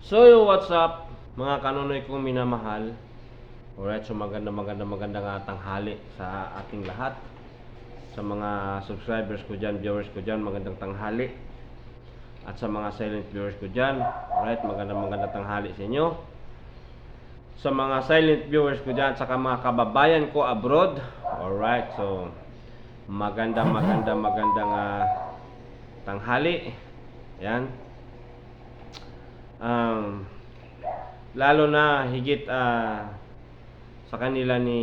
So, yo, what's up? Mga kanunoy kong minamahal. Alright, so magandang tanghali sa ating lahat. Sa mga subscribers ko dyan, viewers ko dyan, magandang tanghali. At sa mga silent viewers ko dyan, alright, magandang tanghali sa inyo. Sa mga silent viewers ko dyan, saka mga kababayan ko abroad, alright, so magandang tanghali. Yan. Lalo na higit sa kanila ni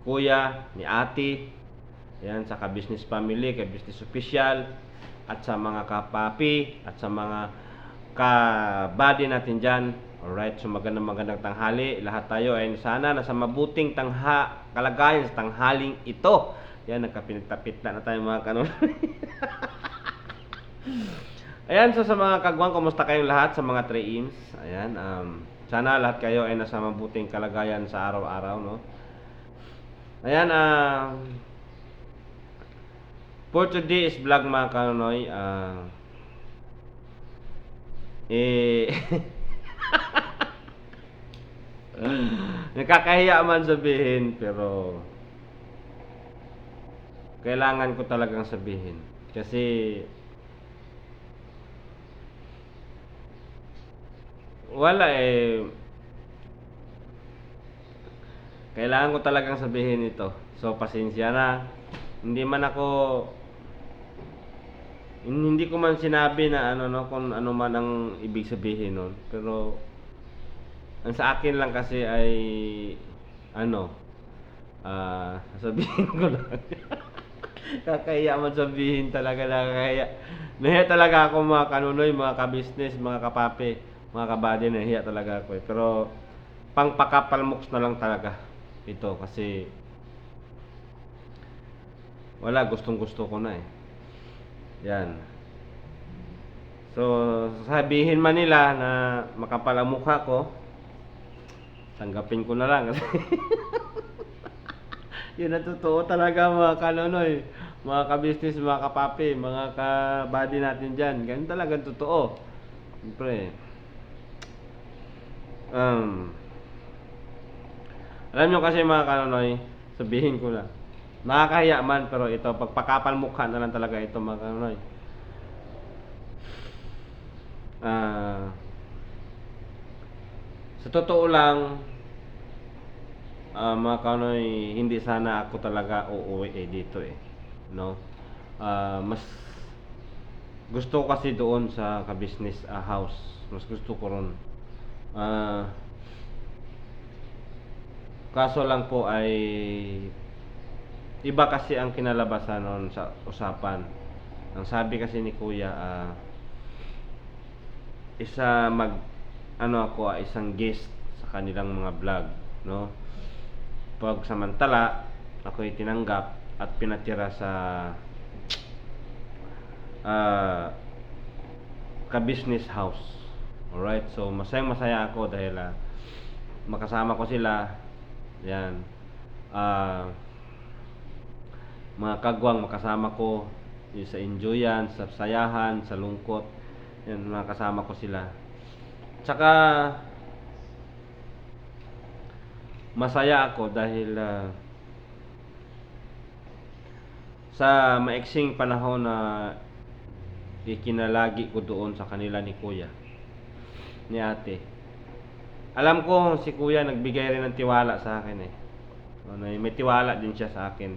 kuya, ni ate, yan, sa ka-business family, ka-business official, at sa mga kapapi, at sa mga ka-buddy natin dyan. Alright, so magandang tanghali. Lahat tayo ay sana nasa mabuting kalagayan sa tanghaling ito. Yan, nagkapinagtapit na tayo mga kanon. Ayan, so sa mga kagwang, kumusta kayong lahat sa mga 3Ms? Ayan, sana lahat kayo ay nasa mabuting kalagayan sa araw-araw, no? Ayan, for today's vlog mga kanonoy, nakakahiya man sabihin, pero kailangan ko talagang sabihin. Kasi wala kailangan ko talagang sabihin ito. So pasensya na. Hindi ko man sinabi na kung ano man ang ibig sabihin nun. Pero ang sa akin lang kasi ay sabihin ko lang. Kakahiya man sabihin, talaga nakakahiya. Nahiya talaga ako mga kanunoy, mga ka-business, mga kapape, mga kabady, nahiya talaga ako Pero pang pakapalmoks na lang talaga ito kasi wala, gustong gusto ko na Yan. So sabihin man nila na makapal ang mukha ko, tanggapin ko na lang kasi yun ang totoo talaga mga kanunoy, mga ka-business, mga kapapi, mga ka-buddy natin dyan. Ganun talaga totoo. Siyempre, alam nyo kasi mga kanunoy, sabihin ko na, nakakahiya man, pero ito, pagpakapal mukha na lang talaga ito mga kanunoy. Sa totoo lang, mga kanunoy, hindi sana ako talaga uuwi dito no? Mas gusto ko kasi doon sa ka-business house. Mas gusto ko ron. Kaso lang po ay iba kasi ang kinalabasan noon sa usapan. Ang sabi kasi ni kuya, isang guest sa kanilang mga vlog, no? Pag samantala ako'y tinanggap at pinatira sa ka-business house. Alright, so masaya ako dahil makasama ko sila. Yan. Mga kagwang makasama ko sa enjoyan, sa sayahan, sa lungkot. Yan, makasama ko sila. Tsaka masaya ako dahil sa maiksing panahon na ikinalagi ko doon sa kanila ni kuya, ni ate. Alam ko si kuya nagbigay rin ng tiwala sa akin may tiwala din siya sa akin.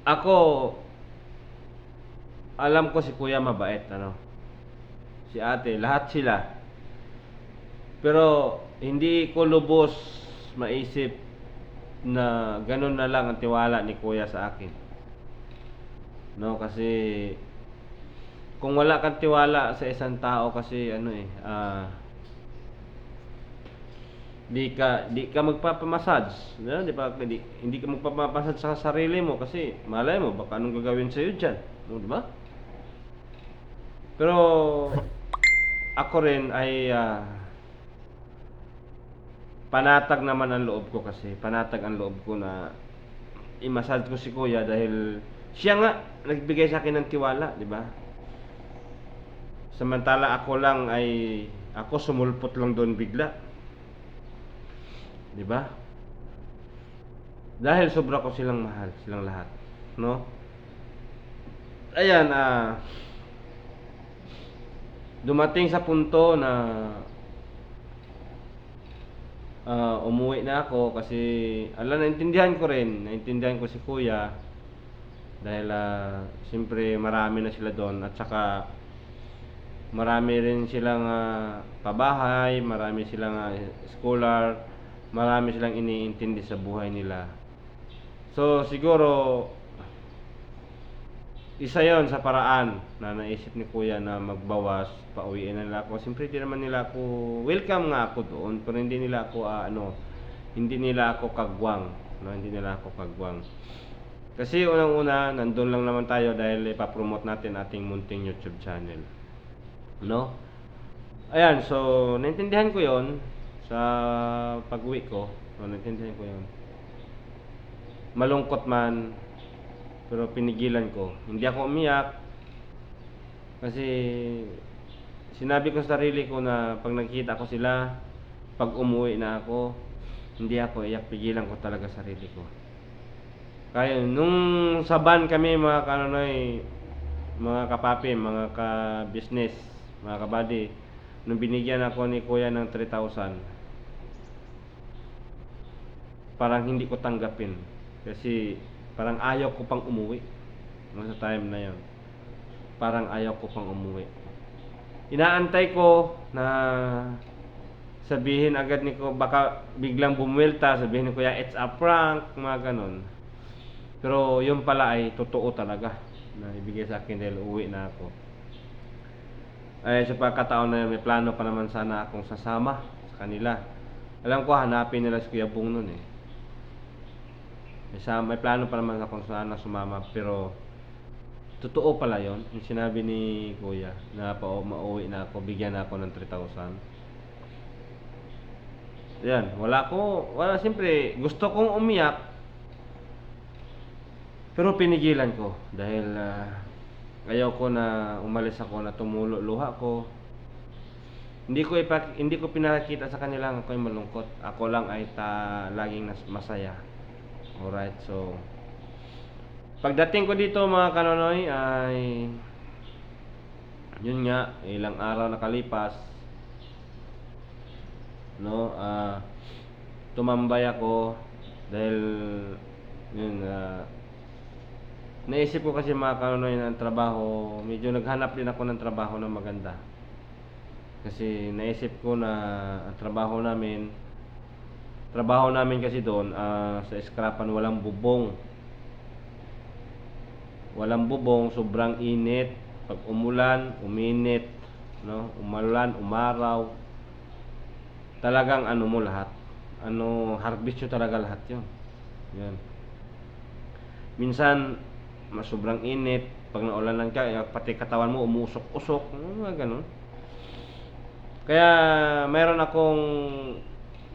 Ako, alam ko si kuya mabait, si ate, lahat sila. Pero hindi ko lubos maisip na ganun na lang ang tiwala ni kuya sa akin. No, kasi kung wala kang tiwala sa isang tao kasi di ka magpapamassage, di ba? Hindi ka magpapamassage sa sarili mo kasi malay mo baka anong gagawin sa iyo diyan, no, di ba? Pero ako rin ay panatag naman ang loob ko kasi panatag ang loob ko na i-massage ko si kuya dahil siya nga nagbigay sa akin ng tiwala, di ba? Samantala ako sumulpot lang doon bigla. 'Di ba? Dahil sobra ko silang mahal, silang lahat, no? Ayan, dumating sa punto na umuwi na ako kasi naintindihan ko si kuya dahil siyempre marami na sila doon at saka marami rin silang pabahay, marami silang scholar, marami silang iniintindi sa buhay nila. So siguro isa yon sa paraan na naisip ni kuya na magbawas, pauwiin na nila ako. Siyempre di naman nila ako, welcome nga ako doon, pero hindi nila ako hindi nila ako kagwang, no? Hindi nila ako kagwang. Kasi unang-una, nandun lang naman tayo dahil ipapromote natin ating munting YouTube channel, no? Ayan, so naintindihan ko yon sa pag-uwi ko, no, naintindihan ko yon. Malungkot man, pero pinigilan ko. Hindi ako umiyak kasi sinabi ko sa sarili ko na pag nakikita ko sila, pag umuwi na ako, hindi ako iyak, pigilan ko talaga sarili ko. Kaya nung sa van kami mga kanonoy, mga kapapi, mga ka-business, mga kabady, nung binigyan ako ni kuya ng 3,000, parang hindi ko tanggapin kasi parang ayaw ko pang umuwi. Sa time na yon, parang ayaw ko pang umuwi. Inaantay ko na sabihin agad ni ko, baka biglang bumwelta, sabihin ni kuya it's a prank, mga ganon. Pero yun pala ay totoo talaga na ibigay sa akin dahil uwi na ako. Ay sa pagkataon na yun, may plano pa naman sana akong sasama sa kanila. Alam ko hanapin nila si Kuya Bong nun eh. May plano pa naman akong sana sumama, pero totoo pala yon yung sinabi ni kuya na mauwi na ako, bigyan na ako ng 3,000. Yan, siyempre gusto kong umiyak, pero pinigilan ko dahil ayaw ko na umalis ako, na tumulo luha ko. Hindi ko pinakita sa kanila ako ay malungkot. Ako lang ay laging masaya. Alright, so pagdating ko dito mga kanonoy ay yun nga, ilang araw nakalipas, no, tumambay ako dahil yun, naisip ko kasi mga kanonoy ng trabaho, medyo naghanap din ako ng trabaho na maganda kasi naisip ko na ang trabaho namin kasi doon sa scrapan, walang bubong, sobrang init, pag umulan, uminit, no, umulan, umaraw, talagang mo lahat, harvest nyo talaga lahat yun. Yan. Minsan sobrang init, pag naulanan ka, pati katawan mo umusok-usok, mga ganun. Kaya mayroon akong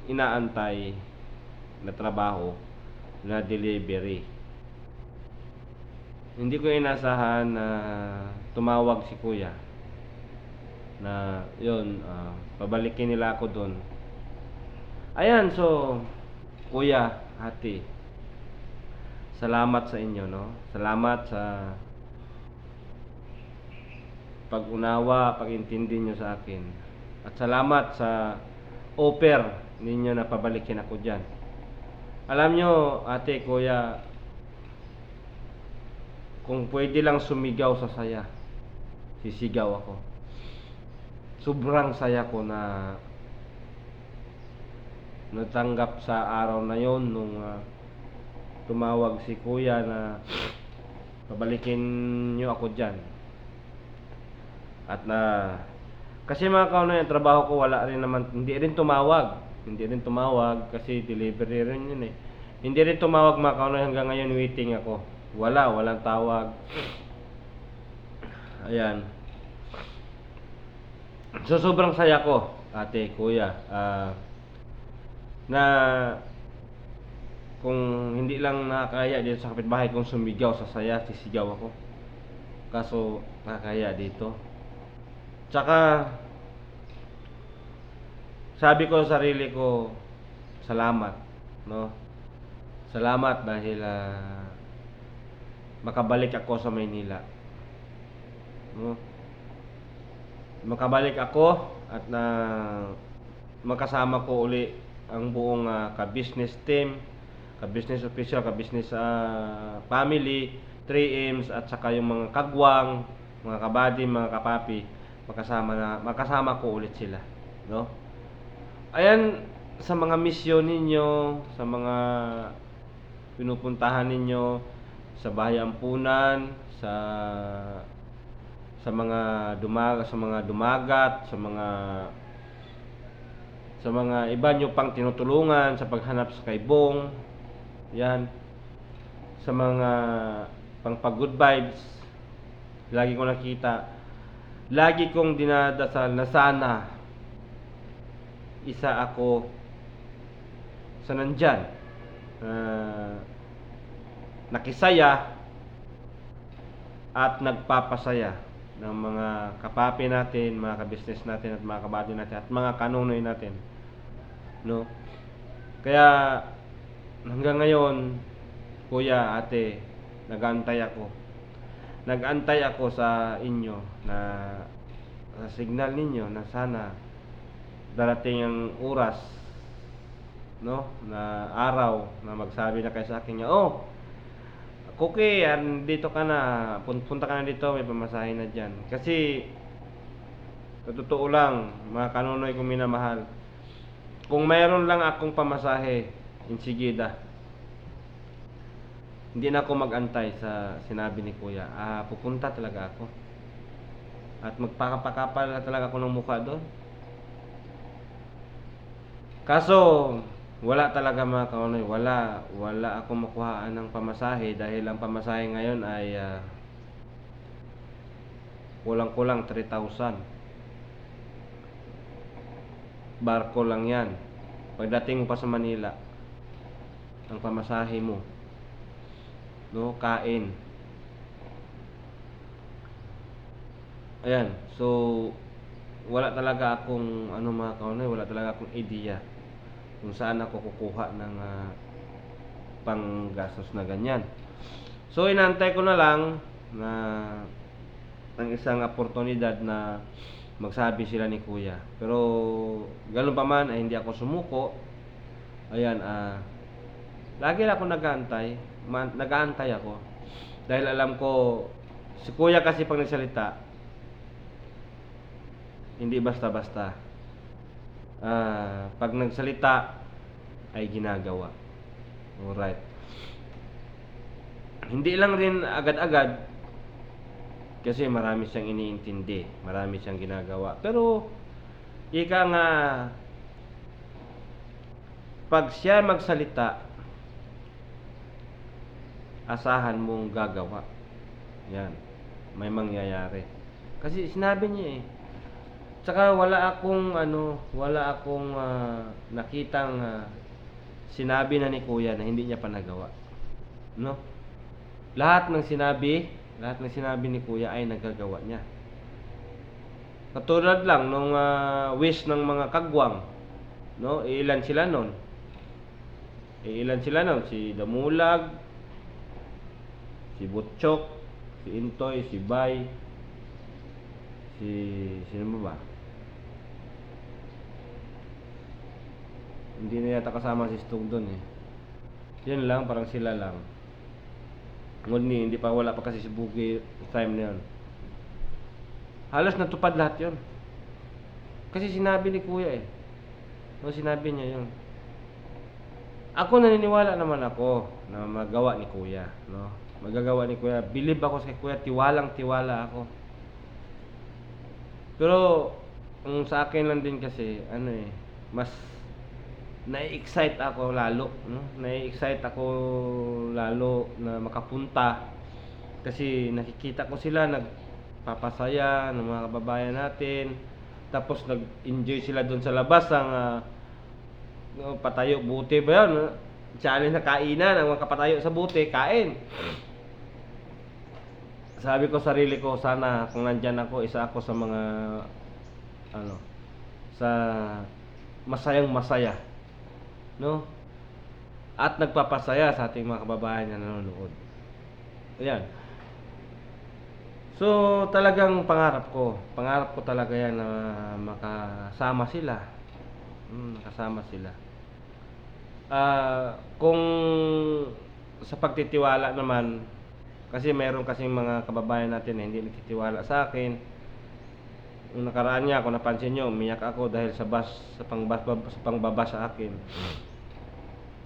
inaantay na trabaho na delivery. Hindi ko inasahan na tumawag si kuya na yun, pabalikin nila ako doon. Ayan, so kuya, ate, salamat sa inyo, no? Salamat sa pag-unawa, pag-intindi nyo sa akin. At salamat sa offer ninyo na pabalikin ako dyan. Alam nyo, ate, kuya, kung pwede lang sumigaw sa saya, sisigaw ako. Sobrang saya ko na natanggap sa araw na yon nung tumawag si kuya na pabalikin nyo ako dyan. At kasi mga kauno, yung trabaho ko hindi rin tumawag kasi delivery rin yun eh. Hindi rin tumawag mga kauno, hanggang ngayon waiting ako. Walang tawag. Ayan. So sobrang saya ko, ate, kuya, na kung hindi lang nakakaya dito sa kapitbahay kong sumigaw sa saya, sisigaw ako. Kaso nakakaya dito. Tsaka sabi ko sa sarili ko, salamat, no? Salamat dahil makabalik ako sa Maynila, no? Makabalik ako at makasama ko uli ang buong ka-business team, ka-business official, ka-business family, 3Ms at saka yung mga kagwang, mga kabady, mga kapapi, makasama ko ulit sila, no? Ayan, sa mga misyon ninyo, sa mga pinupuntahan ninyo, sa bahay ampunan, sa mga dumagat, sa mga iba nyo pang tinutulungan sa paghanap sa kaibong, yan, sa mga pang-good vibes, lagi kong nakita, lagi kong dinadasal na sana isa ako sa nandyan, nakisaya at nagpapasaya ng mga kapapi natin, mga ka-business natin at mga kabady natin at mga kanunoy natin, no? Kaya hanggang ngayon, kuya, ate, nag-aantay ako sa inyo na sa signal ninyo na sana darating ang oras, no, na araw na magsabi na kayo sa akin, oh, Cookie, dito ka na, punta ka na dito, may pamasahe na dyan. Kasi sa totoo lang, mga kanunoy kong minamahal, kung mayroon lang akong pamasahe insigida, hindi na ako mag-antay sa sinabi ni kuya. Pupunta talaga ako at magpakapakapal na talaga ako ng mukha doon. Kaso wala talaga, mga kaunay, wala akong makuhaan ng pamasahe dahil ang pamasahe ngayon ay kulang-kulang 3,000. Barko lang yan. Pagdating pa sa Manila, ang pamasahe mo, no, kain. Ayan, so wala talaga akong mga kaunay, wala talaga akong idea kung saan ako kukuha ng panggastos na ganyan. So inantay ko na lang na ang isang oportunidad na magsabi sila ni kuya. Pero ganun pa man ay hindi ako sumuko. Ayan, lagi lang ako nag-aantay ako dahil alam ko si kuya kasi pag nagsalita hindi basta-basta. Pag nagsalita ay ginagawa. Alright. Hindi lang rin agad-agad kasi marami siyang iniintindi, marami siyang ginagawa. Pero ika nga, pag siya magsalita, asahan mong gagawa. Yan, may mangyayari. Kasi sinabi niya eh. Tsaka wala akong nakitang sinabi na ni kuya na hindi niya pa nagawa, no? Lahat ng sinabi ni kuya ay nagagawa niya. Katulad lang nung wish ng mga kagwang, no? Ilan sila nun? Si Damulag, si Butchok, si Intoy, si Bay, sino ba? Hindi na yata kasama si Stug doon eh. Yun lang, parang sila lang. Ngunit wala pa kasi si Buki time na yun. Halos natupad lahat yun. Kasi sinabi ni kuya eh. No, sinabi niya yun. Ako naniniwala naman ako na magawa ni kuya, no? Magagawa ni kuya. Believe ako sa kuya, tiwalang-tiwala ako. Pero sa akin lang din kasi mas na-excite ako lalo, no? Na-excite ako lalo na makapunta kasi nakikita ko sila nagpapasaya ng mga kababayan natin, tapos nag-enjoy sila doon sa labas patayo buti ba yan, challenge na kainan ang mga kapatayo sa buti, kain. Sabi ko sarili ko, sana kung nandyan ako, isa ako sa mga ano, sa masayang masaya, no? At nagpapasaya sa ating mga kababayan na nanonood. Ayan. So, talagang pangarap ko talaga yan na makasama sila. Makasama sila. Kung sa pagtitiwala naman, kasi meron kasing mga kababayan natin na hindi nagtitiwala sa akin. Nung nakaraan niya, kung napansin nyo, umiyak ako dahil sa pangbaba sa akin.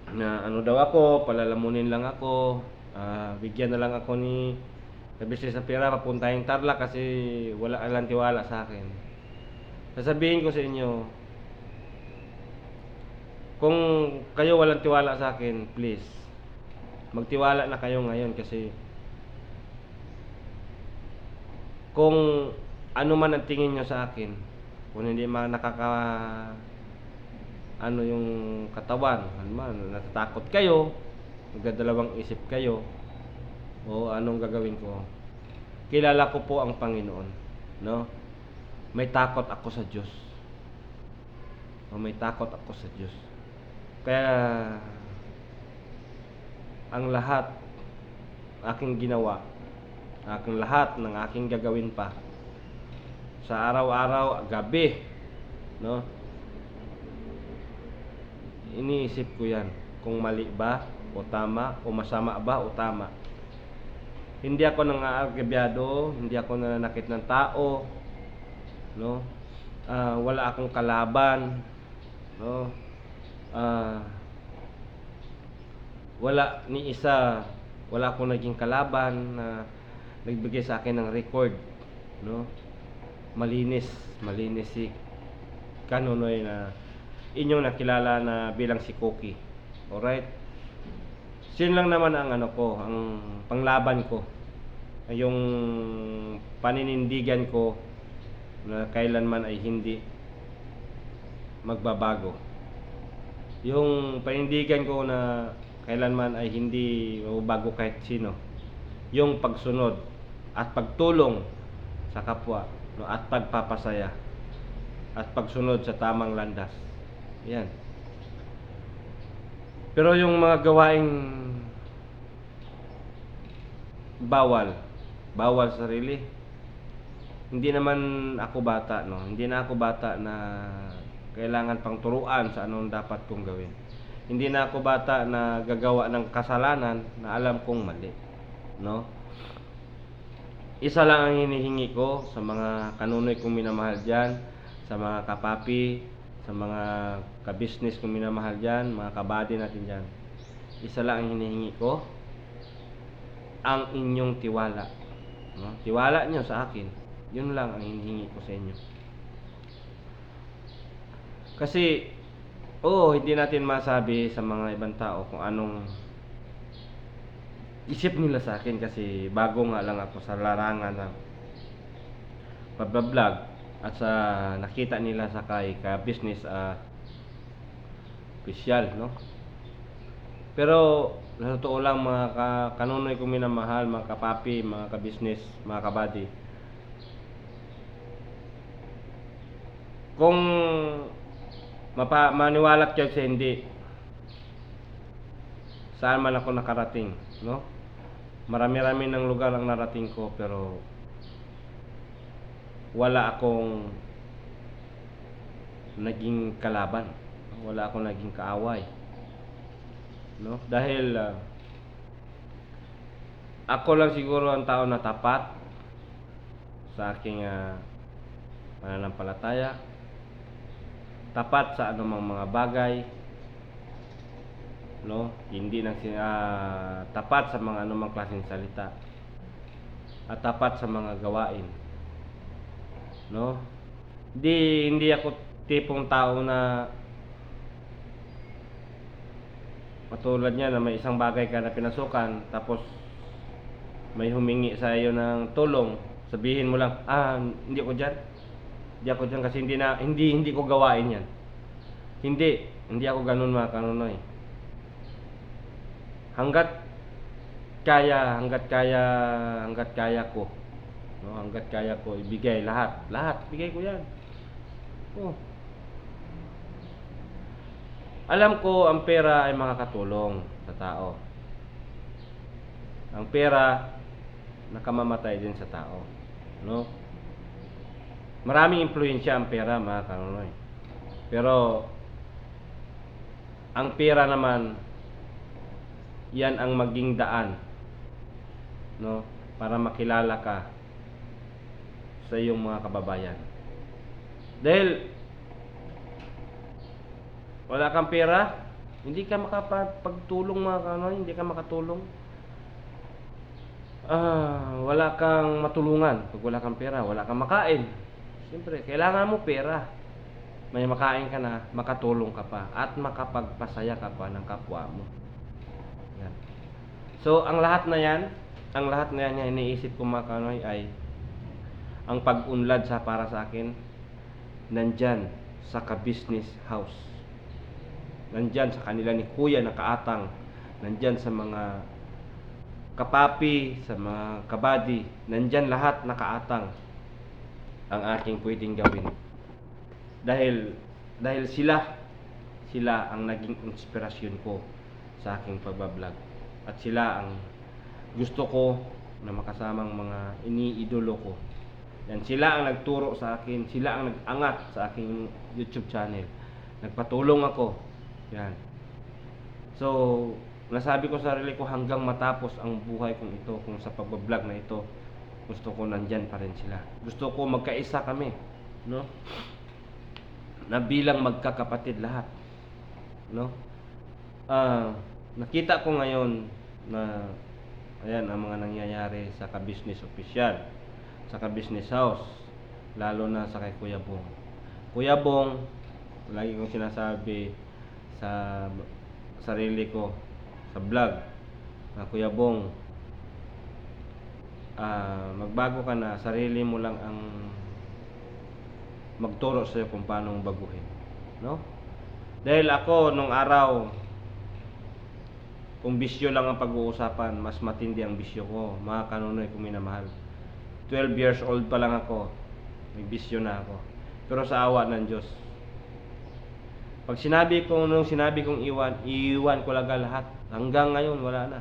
Na ano daw ako, palalamunin lang ako, bigyan na lang ako ni kabisnes sa pera, papuntahin Tarlac kasi wala lang tiwala sa akin. Sasabihin ko sa inyo, kung kayo walang tiwala sa akin, please, magtiwala na kayo ngayon kasi kung ano man ang tingin nyo sa akin, kung hindi man ano yung katawan, ano man, natatakot kayo, nagdadalawang isip kayo, o anong gagawin ko, kilala ko po ang Panginoon, no? May takot ako sa Diyos. May takot ako sa Diyos. Kaya ang lahat aking ginawa, aking lahat ng aking gagawin pa sa araw-araw, gabi, no? Iniisip ko 'yan, kung mali ba o tama, o masama ba o tama. Hindi ako nangaagabyado, hindi ako nananakit ng tao, no? Wala akong kalaban, no? Wala akong naging kalaban na nagbigay sa akin ng record, no? Malinis si Kanonoy na inyong nakilala na bilang si Cookie. Alright? Sin lang naman ang ang panglaban ko. Yung paninindigan ko na kailanman ay hindi magbabago. Yung panindigan ko na kailanman ay hindi magbabago kahit sino. Yung pagsunod at pagtulong sa kapwa, no, at pagpapasaya at pagsunod sa tamang landas. Yan. Pero yung mga gawaing bawal sa sarili, hindi naman ako bata, no? Hindi na ako bata na kailangan pang turuan sa anong dapat kong gawin. Hindi na ako bata na gagawa ng kasalanan na alam kong mali, no? Isa lang ang hinihingi ko sa mga kanunoy kong minamahal dyan, sa mga kapapi, sa mga kabisnes kong minamahal dyan, mga kabady natin dyan. Isa lang ang hinihingi ko, ang inyong tiwala, no? Tiwala nyo sa akin. Yun lang ang hinihingi ko sa inyo. Kasi hindi natin masabi sa mga ibang tao kung anong isip nila sa akin kasi bago nga lang ako sa larangan ng pagbablog at sa nakita nila sa ka-business official, no? Pero sa totoo lang, mga kanunoy kong minamahal, mga kapapi, mga ka-business, mga kabady, kung maniwalat kayo sa hindi, saan man ako nakarating, no? Marami-rami ng lugar ang narating ko, pero wala akong naging kalaban, wala akong naging kaaway, no? Dahil ako lang siguro ang tao na tapat sa aking pananampalataya, tapat sa anumang mga bagay, no? Hindi nang tapat sa mga anumang klaseng salita, at tapat sa mga gawain, no? Hindi ako tipong tao na matulad niya na may isang bagay ka na pinasukan, tapos may humingi sa iyo ng tulong, sabihin mo lang, hindi ako dyan kasi hindi ko gawain yan. Hindi ako ganun, mga kanunoy. Hanggat kaya ko, no? Hanggat kaya ko ibigay lahat bigay ko yan. Oh. Alam ko ang pera ay makakatulong sa tao. Ang pera nakamamatay din sa tao, no? Maraming impluwensya ang pera, mga kanunoy. Pero ang pera naman, yan ang maging daan, no, para makilala ka sa iyong mga kababayan. Dahil wala kang pera, hindi ka makapagtulong, mga kanunoy, hindi ka makatulong. Wala kang matulungan pag wala kang pera, wala kang makain. Siyempre, kailangan mo pera. May makain ka na, makatulong ka pa, at makapagpasaya ka pa ng kapwa mo. Yan. So, ang lahat na yan na iniisip ko, mga kanoy, ay ang pag-unlad para sa akin, nandyan sa ka-business house. Nandyan sa kanila ni Kuya na kaatang, nandyan sa mga kapapi, sa mga kabady, nandyan lahat nakaatang ang aking pwedeng gawin. Dahil sila ang naging inspirasyon ko sa aking pagbablog. At sila ang gusto ko na makasamang mga iniidolo ko. Yan, sila ang nagturo sa akin, sila ang nag-angat sa aking YouTube channel. Nagpatulong ako. Yan. So, nasabi ko sa sarili ko hanggang matapos ang buhay kong ito, kung sa pagbablog na ito, gusto ko nandyan pa rin sila. Gusto ko magkaisa kami, no? Na bilang magkakapatid lahat, no? Nakita ko ngayon na ayan ang mga nangyayari sa ka-business official, sa ka-business house, lalo na sa kay Kuya Bong. Kuya Bong, lagi kong sinasabi sa sarili ko sa vlog na Kuya Bong, magbago ka na, sarili mo lang ang magturo sa iyo kung paano baguhin, no? Dahil ako nung araw, kung bisyo lang ang pag-uusapan, mas matindi ang bisyo ko, mga kanunoy kong minamahal. 12 years old pa lang ako, may bisyo na ako. Pero sa awa ng Diyos, nung sinabi kong iiwan ko lahat. Hanggang ngayon, wala na.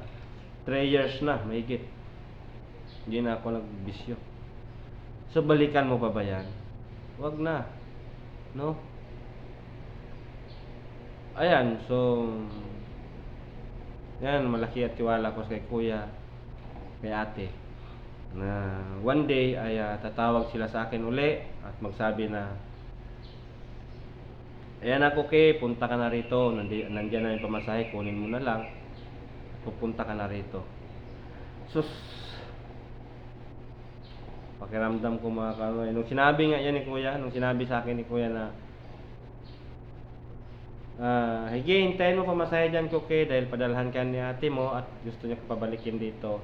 3 years na, mahigit. Hindi na ako nagbisyo. So, balikan mo pa ba yan? Wag na. No? Ayan, so, yan, malaki at tiwala ko kay Kuya, kay Ate, na one day ay tatawag sila sa akin uli at magsabi na, ayan ako, punta ka na rito, nandiyan na yung pamasahe, kunin mo na lang, pupunta ka na rito. Sus, pakiramdam ko, mga kanoy, nung sinabi nga yan ni Kuya, nung sinabi sa akin ni Kuya na hige, hintayin mo pamasahe dyan, dahil padalhan ka ni ate mo at gusto niya pabalikin dito.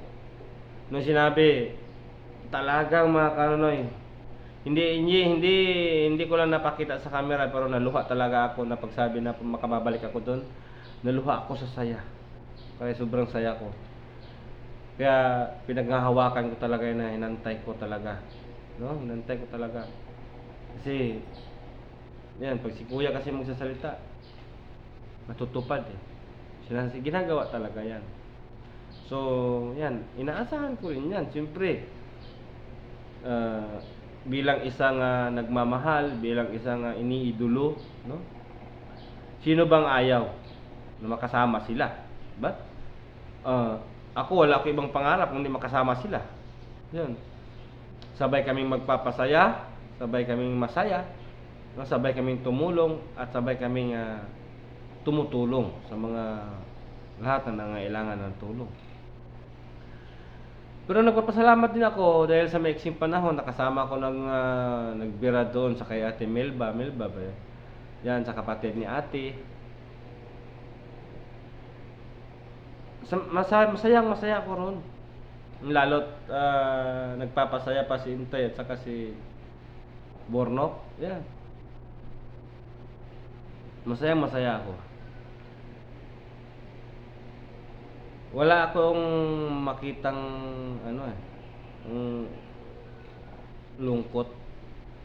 Nung sinabi, talagang, mga kanoy, hindi ko lang napakita sa camera, pero naluha talaga ako na pagsabi na makababalik ako doon. Naluha ako sa saya. Kaya sobrang saya ko. Kaya pinaghahawakan ko talaga na hinantay ko talaga. No? Hinantay ko talaga. Kasi yan, pag si Kuya kasi magsasalita, matutupad eh. Ginagawa talaga yan. So, yan, inaasahan ko rin yan. Siyempre, bilang isang nagmamahal, bilang isang iniidolo, no? Sino bang ayaw na makasama sila? Ba? Ako, wala ko ibang pangarap kundi makasama sila. Yun. Sabay kaming magpapasaya, sabay kaming masaya, no? Sabay kaming tumulong at sabay kaming tumutulong sa mga lahat na nangailangan ng tulong. Pero nagpapasalamat din ako dahil sa maiksing panahon nakasama ko ng nagbira doon sa kay Ate Melba ba yan? Yan, sa kapatid ni Ate. Masaya ko ron. Lalo't nagpapasaya pa si Intoy at saka si Bornok. Yan. Masaya ako. Wala akong makitang lungkot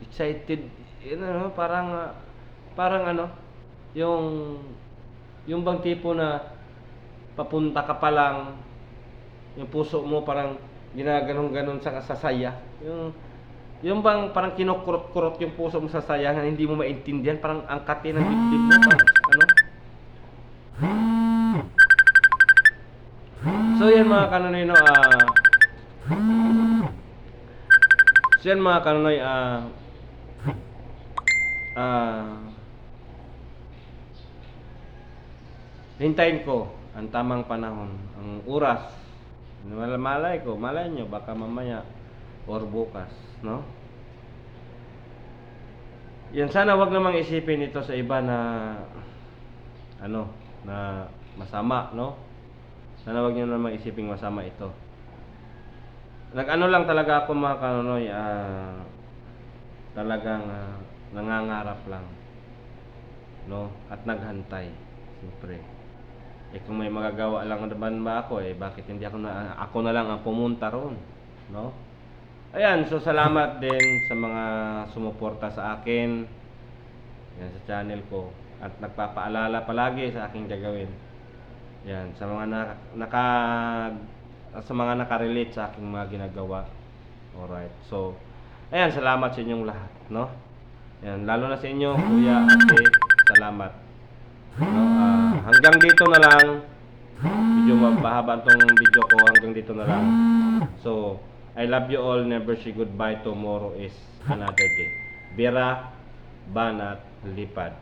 excited, ano, parang ano, yung yung bang tipo na papunta ka pa lang, yung puso mo parang ginaganon-ganon sa saya. Yung bang parang kinukurot-kurot yung puso mo sa saya na hindi mo maintindihan, parang angkatin ng dibdib mo, parang ano. So yan mga kanonoy, no, so yan mga kanonoy, hintayin ko ang tamang panahon, ang oras. Malay nyo, baka mamaya or bukas, no? Yan, sana wag namang isipin ito sa iba na ano, na masama, no? Sana wag niyo namang isiping masama ito. Nag-ano lang talaga ako mga kanonoy, talagang nangangarap lang, no? At naghantay, siyempre. Kung may magagawa lang naman ba ako, bakit hindi ako na lang ang pumunta roon, no? Ayan, so salamat din sa mga sumuporta sa akin, yan, sa channel ko, at nagpapaalala palagi sa aking gagawin. Yan, sa mga sa mga nakarelate sa aking mga ginagawa. Alright, so ayan, salamat sa inyong lahat, no? Yan, lalo na sa inyo, kuya, ate, salamat. No, hanggang dito na lang. Medyo mabahaba tong video ko, hanggang dito na lang. So, I love you all, never say goodbye, tomorrow is another day. Bira, banat, lipad.